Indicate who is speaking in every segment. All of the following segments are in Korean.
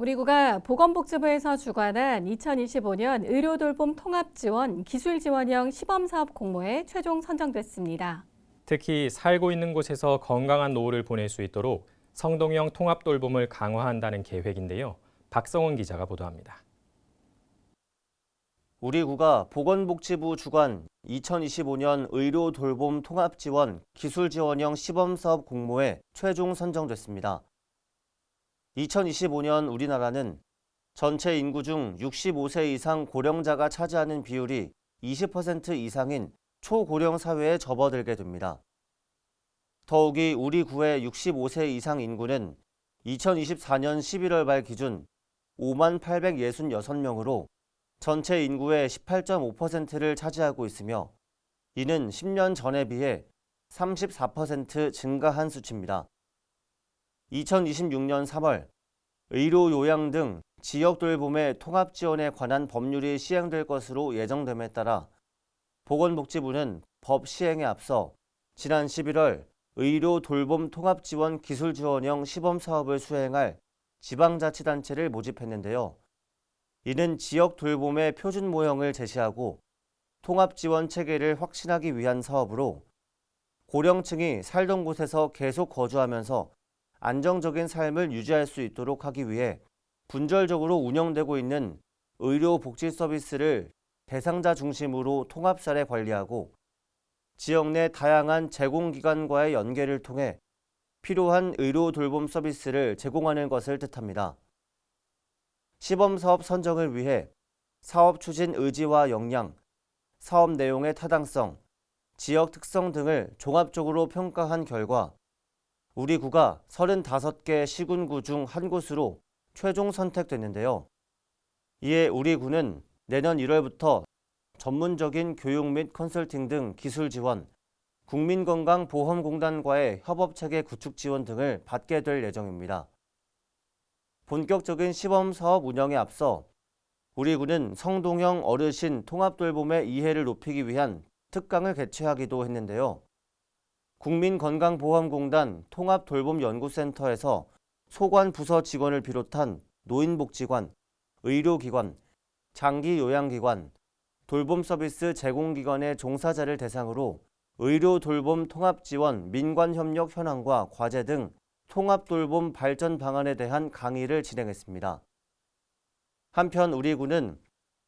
Speaker 1: 우리 구가 보건복지부에서 주관한 2025년 의료돌봄 통합지원 기술지원형 시범사업 공모에 최종 선정됐습니다.
Speaker 2: 특히 살고 있는 곳에서 건강한 노후를 보낼 수 있도록 성동형 통합돌봄을 강화한다는 계획인데요. 박성훈 기자가 보도합니다.
Speaker 3: 우리구가 보건복지부 주관 2025년 의료돌봄 통합지원 기술지원형 시범사업 공모에 최종 선정됐습니다. 2025년 우리나라는 전체 인구 중 65세 이상 고령자가 차지하는 비율이 20% 이상인 초고령 사회에 접어들게 됩니다. 더욱이 우리 구의 65세 이상 인구는 2024년 11월 말 기준 5866명으로 전체 인구의 18.5%를 차지하고 있으며 이는 10년 전에 비해 34% 증가한 수치입니다. 2026년 3월 의료 요양 등 지역 돌봄의 통합 지원에 관한 법률이 시행될 것으로 예정됨에 따라 보건복지부는 법 시행에 앞서 지난 11월 의료 돌봄 통합 지원 기술 지원형 시범 사업을 수행할 지방자치단체를 모집했는데요. 이는 지역 돌봄의 표준 모형을 제시하고 통합 지원 체계를 확신하기 위한 사업으로 고령층이 살던 곳에서 계속 거주하면서 안정적인 삶을 유지할 수 있도록 하기 위해 분절적으로 운영되고 있는 의료 복지 서비스를 대상자 중심으로 통합사례 관리하고 지역 내 다양한 제공기관과의 연계를 통해 필요한 의료 돌봄 서비스를 제공하는 것을 뜻합니다. 시범사업 선정을 위해 사업 추진 의지와 역량, 사업 내용의 타당성, 지역 특성 등을 종합적으로 평가한 결과 우리 구가 35개 시군구 중 한 곳으로 최종 선택됐는데요. 이에 우리 구는 내년 1월부터 전문적인 교육 및 컨설팅 등 기술 지원, 국민건강보험공단과의 협업체계 구축 지원 등을 받게 될 예정입니다. 본격적인 시범사업 운영에 앞서 우리 구는 성동형 어르신 통합돌봄의 이해를 높이기 위한 특강을 개최하기도 했는데요. 국민건강보험공단 통합돌봄연구센터에서 소관 부서 직원을 비롯한 노인복지관, 의료기관, 장기요양기관, 돌봄서비스 제공기관의 종사자를 대상으로 의료돌봄 통합지원 민관협력 현황과 과제 등 통합돌봄 발전 방안에 대한 강의를 진행했습니다. 한편 우리 구는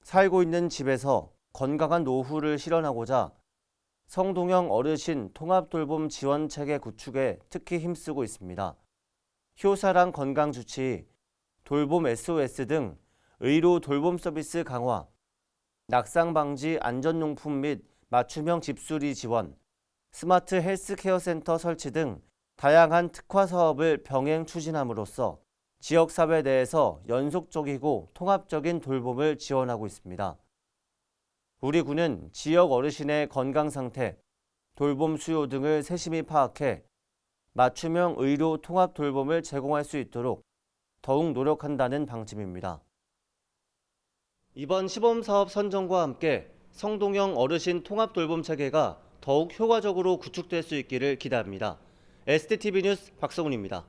Speaker 3: 살고 있는 집에서 건강한 노후를 실현하고자 성동형 어르신 통합돌봄 지원체계 구축에 특히 힘쓰고 있습니다. 효사랑 건강주치, 돌봄 SOS 등 의료 돌봄 서비스 강화, 낙상 방지 안전용품 및 맞춤형 집수리 지원, 스마트 헬스케어 센터 설치 등 다양한 특화 사업을 병행 추진함으로써 지역사회 내에서 연속적이고 통합적인 돌봄을 지원하고 있습니다. 우리 구는 지역 어르신의 건강 상태, 돌봄 수요 등을 세심히 파악해 맞춤형 의료 통합 돌봄을 제공할 수 있도록 더욱 노력한다는 방침입니다. 이번 시범사업 선정과 함께 성동형 어르신 통합 돌봄 체계가 더욱 효과적으로 구축될 수 있기를 기대합니다. STTV 뉴스 박성훈입니다.